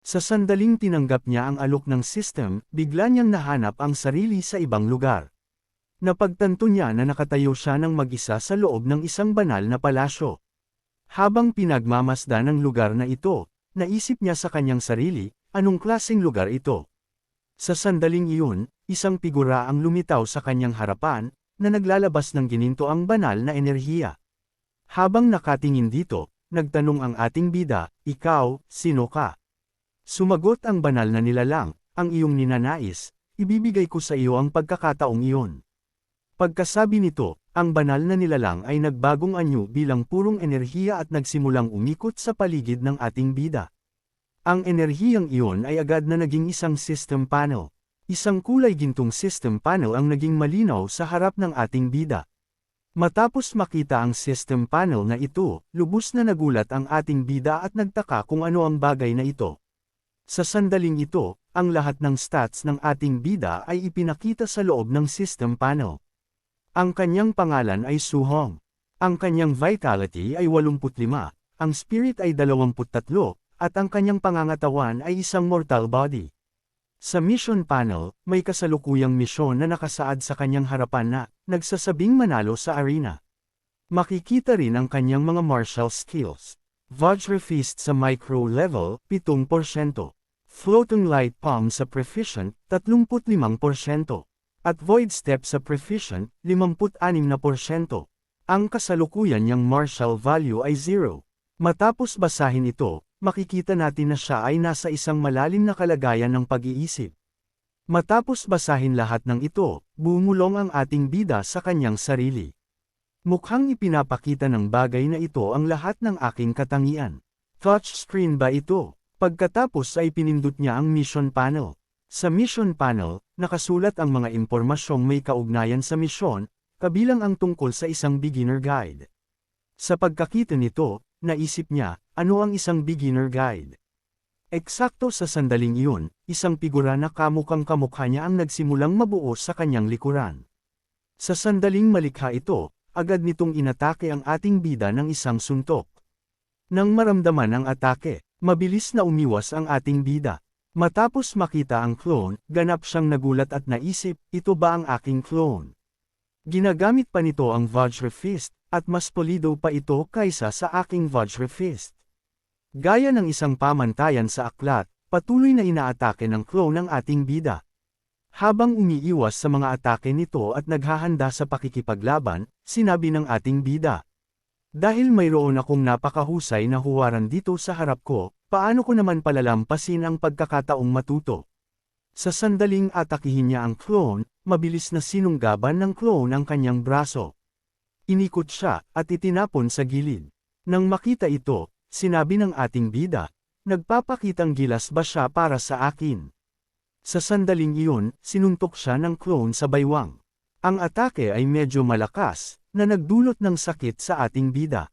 Sa sandaling tinanggap niya ang alok ng system, bigla niyang nahanap ang sarili sa ibang lugar. Napagtanto niya na nakatayo siya ng mag-isa sa loob ng isang banal na palasyo. Habang pinagmamasdan ang lugar na ito, naisip niya sa kanyang sarili, anong klaseng lugar ito? Sa sandaling iyon, isang figura ang lumitaw sa kanyang harapan, na naglalabas ng ginintoang banal na enerhiya. Habang nakatingin dito, nagtanong ang ating bida, ikaw, sino ka? Sumagot ang banal na nilalang, ang iyong ninanais, ibibigay ko sa iyo ang pagkakataong iyon. Pagkasabi nito, ang banal na nilalang ay nagbagong anyo bilang purong enerhiya at nagsimulang umikot sa paligid ng ating bida. Ang enerhiyang iyon ay agad na naging isang system panel. Isang kulay gintong system panel ang naging malinaw sa harap ng ating bida. Matapos makita ang system panel na ito, lubos na nagulat ang ating bida at nagtaka kung ano ang bagay na ito. Sa sandaling ito, ang lahat ng stats ng ating bida ay ipinakita sa loob ng system panel. Ang kanyang pangalan ay Suhong. Ang kanyang vitality ay 85, ang spirit ay 23, at ang kanyang pangangatawan ay isang mortal body. Sa mission panel, may kasalukuyang misyon na nakasaad sa kanyang harapan na, nagsasabing manalo sa arena. Makikita rin ang kanyang mga martial skills. Vajra Fist sa micro level, 7%. Floating Light Palm sa proficient, 35%. At Void Step sa proficient, 56%. Ang kasalukuyan niyang martial value ay 0. Matapos basahin ito, makikita natin na siya ay nasa isang malalim na kalagayan ng pag-iisip. Matapos basahin lahat ng ito, bumulong ang ating bida sa kanyang sarili. Mukhang ipinapakita ng bagay na ito ang lahat ng aking katangian. Touchscreen ba ito? Pagkatapos ay pinindot niya ang mission panel. Sa mission panel, nakasulat ang mga impormasyong may kaugnayan sa misyon, kabilang ang tungkol sa isang beginner guide. Sa pagkakita nito, naisip niya, ano ang isang beginner guide? Eksakto sa sandaling iyon, isang figura na kamukhang kamukha niya ang nagsimulang mabuo sa kanyang likuran. Sa sandaling malikha ito, agad nitong inatake ang ating bida ng isang suntok. Nang maramdaman ang atake, mabilis na umiwas ang ating bida. Matapos makita ang clone, ganap siyang nagulat at naisip, ito ba ang aking clone? Ginagamit pa nito ang Vajra Fist, at mas polido pa ito kaysa sa aking Vajra Fist. Gaya ng isang pamantayan sa aklat, patuloy na inaatake ng clone ang ating bida. Habang umiiwas sa mga atake nito at naghahanda sa pakikipaglaban, sinabi ng ating bida. Dahil mayroon akong napakahusay na huwaran dito sa harap ko, paano ko naman palalampasin ang pagkakataong matuto? Sa sandaling atakihin niya ang clone, mabilis na sinunggaban ng clone ang kanyang braso. Inikot siya, at itinapon sa gilid. Nang makita ito, sinabi ng ating bida, nagpapakitang gilas ba siya para sa akin? Sa sandaling iyon, sinuntok siya ng clone sa baywang. Ang atake ay medyo malakas, na nagdulot ng sakit sa ating bida.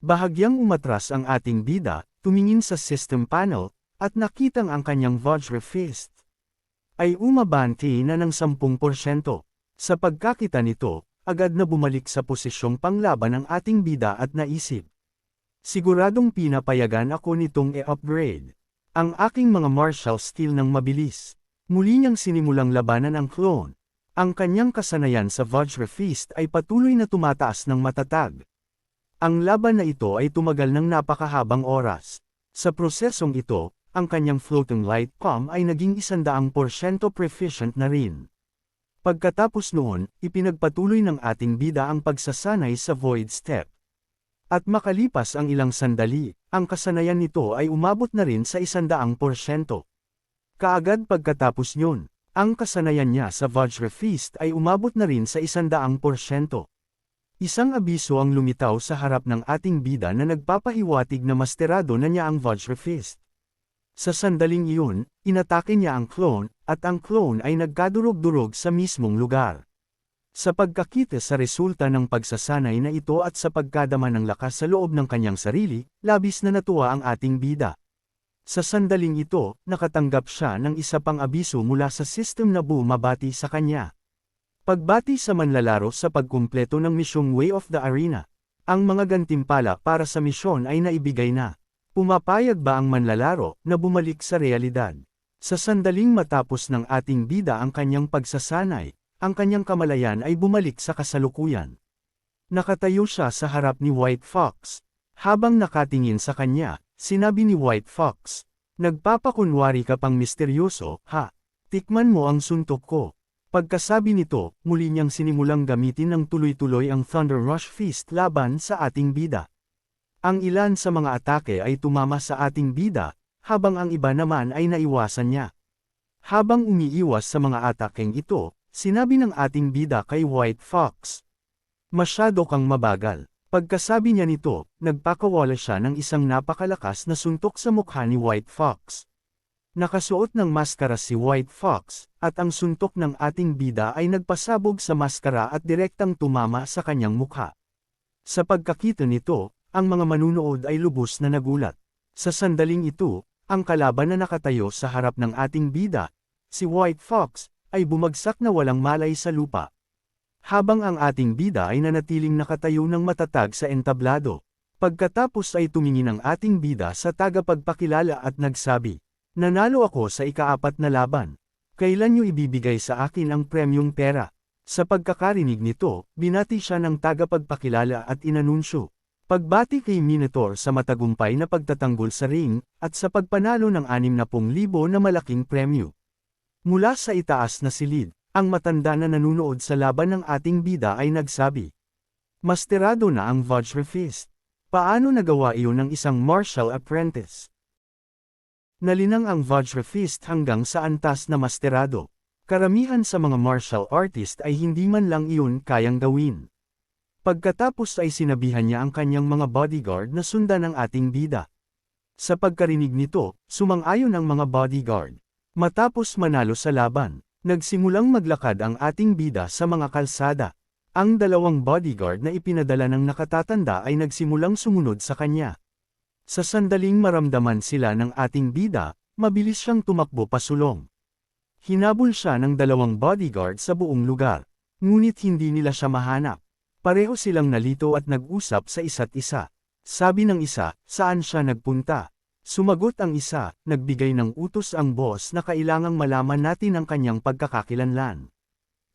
Bahagyang umatras ang ating bida, tumingin sa system panel, at nakitang ang kanyang Vajra Fist ay umabanti na ng 10%. Sa pagkakita nito, agad na bumalik sa posisyong panglaban ang ating bida at naisip. Siguradong pinapayagan ako nitong e-upgrade ang aking mga martial skill ng mabilis. Muli niyang sinimulang labanan ang clone. Ang kanyang kasanayan sa Vajra Fist ay patuloy na tumataas ng matatag. Ang laban na ito ay tumagal ng napakahabang oras. Sa prosesong ito, ang kanyang floating light palm ay naging 100% proficient na rin. Pagkatapos noon, ipinagpatuloy ng ating bida ang pagsasanay sa Void Step. At makalipas ang ilang sandali, ang kasanayan nito ay umabot na rin sa 100%. Kaagad pagkatapos nyon, ang kasanayan niya sa Vajra Fist ay umabot na rin sa 100%. Isang abiso ang lumitaw sa harap ng ating bida na nagpapahiwatig na masterado na niya ang Vajra Fist. Sa sandaling iyon, inatake niya ang clone, at ang clone ay nagkadurog-durog sa mismong lugar. Sa pagkakita sa resulta ng pagsasanay na ito at sa pagkadama ng lakas sa loob ng kanyang sarili, labis na natuwa ang ating bida. Sa sandaling ito, nakatanggap siya ng isa pang abiso mula sa system na bumabati sa kanya. Pagbati sa manlalaro sa pagkumpleto ng misyong Way of the Arena. Ang mga gantimpala para sa misyon ay naibigay na. Pumapayag ba ang manlalaro na bumalik sa realidad? Sa sandaling matapos ng ating bida ang kanyang pagsasanay, ang kanyang kamalayan ay bumalik sa kasalukuyan. Nakatayo siya sa harap ni White Fox. Habang nakatingin sa kanya, sinabi ni White Fox, "Nagpapakunwari ka pang misteryoso, ha? Tikman mo ang suntok ko." Pagkasabi nito, muli niyang sinimulang gamitin ng tuloy-tuloy ang Thunder Rush Fist laban sa ating bida. Ang ilan sa mga atake ay tumama sa ating bida, habang ang iba naman ay naiwasan niya. Habang umiiwas sa mga atakeng ito, sinabi ng ating bida kay White Fox, "Masyado kang mabagal." Pagkasabi niya nito, nagpakawala siya ng isang napakalakas na suntok sa mukha ni White Fox. Nakasuot ng maskara si White Fox, at ang suntok ng ating bida ay nagpasabog sa maskara at direktang tumama sa kanyang mukha. Sa pagkakita nito, ang mga manunood ay lubos na nagulat. Sa sandaling ito, ang kalaban na nakatayo sa harap ng ating bida, si White Fox, ay bumagsak na walang malay sa lupa. Habang ang ating bida ay nanatiling nakatayo ng matatag sa entablado. Pagkatapos ay tumingin ang ating bida sa tagapagpakilala at nagsabi, "Nanalo ako sa ika-4 na laban. Kailan niyo ibibigay sa akin ang premyong pera?" Sa pagkakarinig nito, binati siya ng tagapagpakilala at inanunsyo. Pagbati kay Minotaur sa matagumpay na pagtatanggol sa ring, at sa pagpanalo ng 60,000 na malaking premyo. Mula sa itaas na silid, ang matanda na nanunood sa laban ng ating bida ay nagsabi, "Masterado na ang Vajra Fist. Paano nagawa iyon ng isang martial apprentice?" Nalinang ang Vajra Fist hanggang sa antas na masterado. Karamihan sa mga martial artist ay hindi man lang iyon kayang gawin. Pagkatapos ay sinabihan niya ang kanyang mga bodyguard na sundan ang ating bida. Sa pagkarinig nito, sumang-ayon ang mga bodyguard. Matapos manalo sa laban, nagsimulang maglakad ang ating bida sa mga kalsada. Ang dalawang bodyguard na ipinadala ng nakatatanda ay nagsimulang sumunod sa kanya. Sa sandaling maramdaman sila ng ating bida, mabilis siyang tumakbo pasulong. Hinabol siya ng dalawang bodyguard sa buong lugar. Ngunit hindi nila siya mahanap. Pareho silang nalito at nag-usap sa isa't isa. Sabi ng isa, saan siya nagpunta? Sumagot ang isa, nagbigay ng utos ang boss na kailangang malaman natin ang kanyang pagkakakilanlan.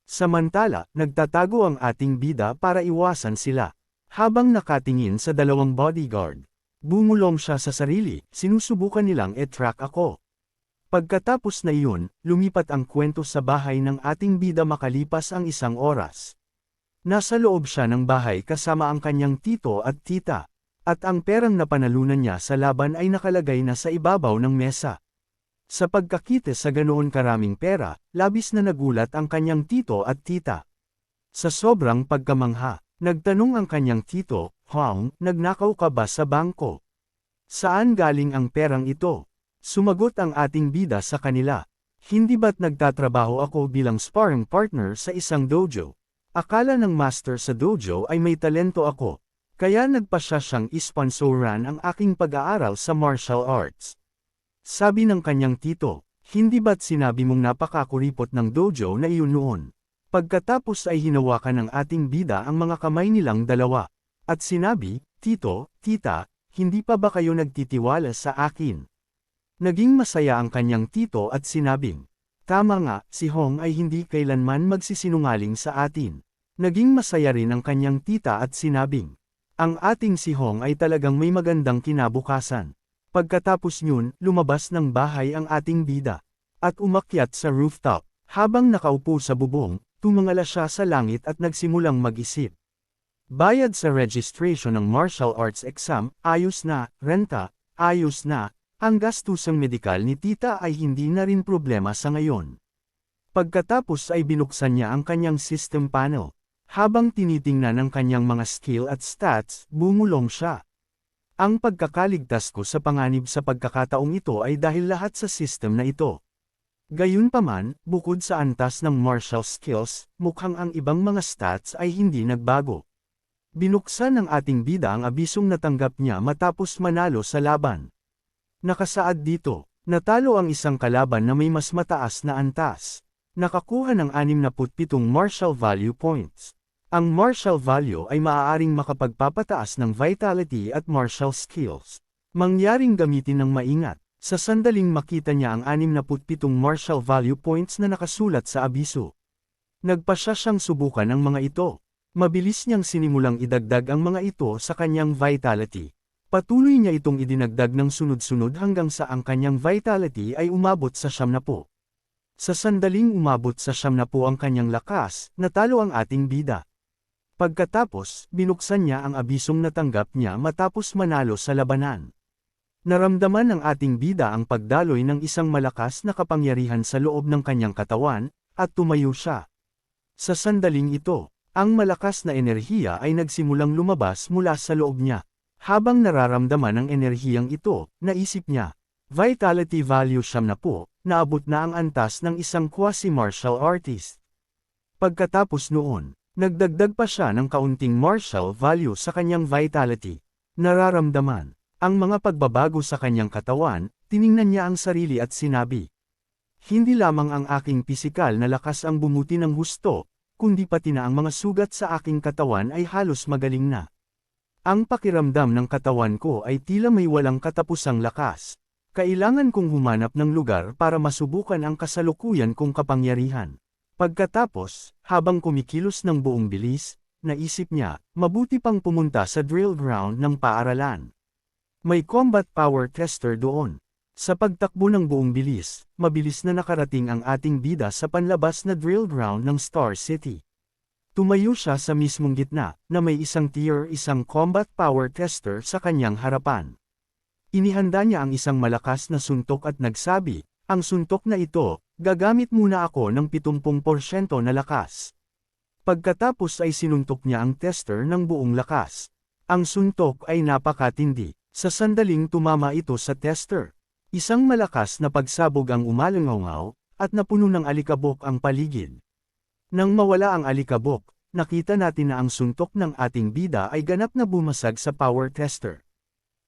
Samantala, nagtatago ang ating bida para iwasan sila. Habang nakatingin sa dalawang bodyguard, bumulong siya sa sarili, sinusubukan nilang e-track ako. Pagkatapos na iyon, lumipat ang kwento sa bahay ng ating bida makalipas ang 1 oras. Nasa loob siya ng bahay kasama ang kanyang tito at tita, at ang perang napanalunan niya sa laban ay nakalagay na sa ibabaw ng mesa. Sa pagkakita sa ganoon karaming pera, labis na nagulat ang kanyang tito at tita. Sa sobrang pagkamangha, nagtanong ang kanyang tito, "Hong, nagnakaw ka ba sa bangko? Saan galing ang perang ito?" Sumagot ang ating bida sa kanila, "Hindi ba't nagtatrabaho ako bilang sparring partner sa isang dojo? Akala ng master sa dojo ay may talento ako, kaya nagpasya siyang isponsoran ang aking pag-aaral sa martial arts." Sabi ng kanyang tito, "Hindi ba't sinabi mong napakakuripot ng dojo na iyon noon?" Pagkatapos ay hinawakan ng ating bida ang mga kamay nilang dalawa, at sinabi, "Tito, tita, hindi pa ba kayo nagtitiwala sa akin?" Naging masaya ang kanyang tito at sinabing, "Tama nga, si Hong ay hindi kailanman magsisinungaling sa atin." Naging masaya rin ang kanyang tita at sinabing, "Ang ating si Hong ay talagang may magandang kinabukasan." Pagkatapos nyun, lumabas ng bahay ang ating bida, at umakyat sa rooftop. Habang nakaupo sa bubong, tumingala siya sa langit at nagsimulang mag-isip. Bayad sa registration ng martial arts exam, ayos na, renta, ayos na. Ang gastusang medikal ni tita ay hindi na rin problema sa ngayon. Pagkatapos ay binuksan niya ang kanyang system panel. Habang tinitingnan ang kanyang mga skill at stats, bumulong siya. Ang pagkakaligtas ko sa panganib sa pagkakataong ito ay dahil lahat sa system na ito. Gayunpaman, bukod sa antas ng martial skills, mukhang ang ibang mga stats ay hindi nagbago. Binuksan ng ating bida ang abisong natanggap niya matapos manalo sa laban. Nakasaad dito, natalo ang isang kalaban na may mas mataas na antas. Nakakuha ng 67 martial value points. Ang martial value ay maaaring makapagpapataas ng vitality at martial skills. Mangyaring gamitin ng maingat. Sa sandaling makita niya ang 67 martial value points na nakasulat sa abiso. Nagpasya siyang subukan ang mga ito. Mabilis niyang sinimulang idagdag ang mga ito sa kanyang vitality. Patuloy niya itong idinagdag ng sunod-sunod hanggang sa ang kanyang vitality ay umabot sa 70. Sa sandaling umabot sa 70 ang kanyang lakas, natalo ang ating bida. Pagkatapos, binuksan niya ang abisong natanggap niya matapos manalo sa labanan. Naramdaman ng ating bida ang pagdaloy ng isang malakas na kapangyarihan sa loob ng kanyang katawan, at tumayo siya. Sa sandaling ito, ang malakas na enerhiya ay nagsimulang lumabas mula sa loob niya. Habang nararamdaman ang enerhiyang ito, naisip niya, vitality value 70, naabot na ang antas ng isang quasi-martial artist. Pagkatapos noon, nagdagdag pa siya ng kaunting martial value sa kanyang vitality. Nararamdaman ang mga pagbabago sa kanyang katawan, tiningnan niya ang sarili at sinabi, hindi lamang ang aking pisikal na lakas ang bumuti ng husto, kundi pati na ang mga sugat sa aking katawan ay halos magaling na. Ang pakiramdam ng katawan ko ay tila may walang katapusang lakas. Kailangan kong humanap ng lugar para masubukan ang kasalukuyan kong kapangyarihan. Pagkatapos, habang kumikilos ng buong bilis, naisip niya, mabuti pang pumunta sa drill ground ng paaralan. May combat power tester doon. Sa pagtakbo ng buong bilis, mabilis na nakarating ang ating bida sa panlabas na drill ground ng Star City. Tumayo siya sa mismong gitna, na may isang tier isang combat power tester sa kanyang harapan. Inihanda niya ang isang malakas na suntok at nagsabi, ang suntok na ito, gagamit muna ako ng 70% na lakas. Pagkatapos ay sinuntok niya ang tester ng buong lakas. Ang suntok ay napakatindi. Sa sandaling tumama ito sa tester. Isang malakas na pagsabog ang umalangaw, at napuno ng alikabok ang paligid. Nang mawala ang alikabok, nakita natin na ang suntok ng ating bida ay ganap na bumasag sa power tester.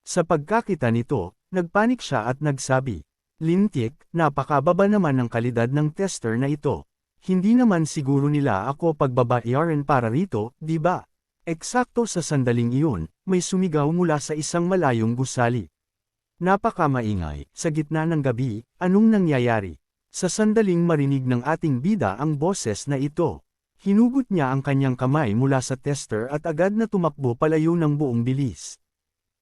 Sa pagkakita nito, nagpanik siya at nagsabi, lintik, napakababa naman ng kalidad ng tester na ito. Hindi naman siguro nila ako pagbabayaran para rito, di ba? Eksakto sa sandaling iyon, may sumigaw mula sa isang malayong gusali. Napakamaingay, sa gitna ng gabi, anong nangyayari? Sa sandaling marinig ng ating bida ang boses na ito. Hinugot niya ang kanyang kamay mula sa tester at agad na tumakbo palayo ng buong bilis.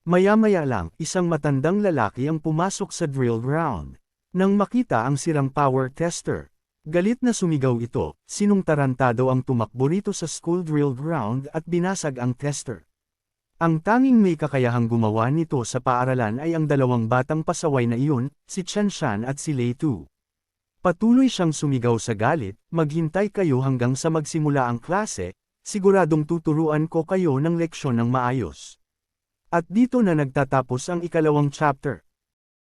Maya-maya lang, isang matandang lalaki ang pumasok sa drill ground. Nang makita ang sirang power tester, galit na sumigaw ito, sinong tarantado ang tumakbo rito sa school drill ground at binasag ang tester. Ang tanging may kakayahang gumawa nito sa paaralan ay ang dalawang batang pasaway na iyon, si Chen Shan at si Lei Tu. Patuloy siyang sumigaw sa galit, maghintay kayo hanggang sa magsimula ang klase, siguradong tuturuan ko kayo ng leksyon ng maayos. At dito na nagtatapos ang ikalawang chapter.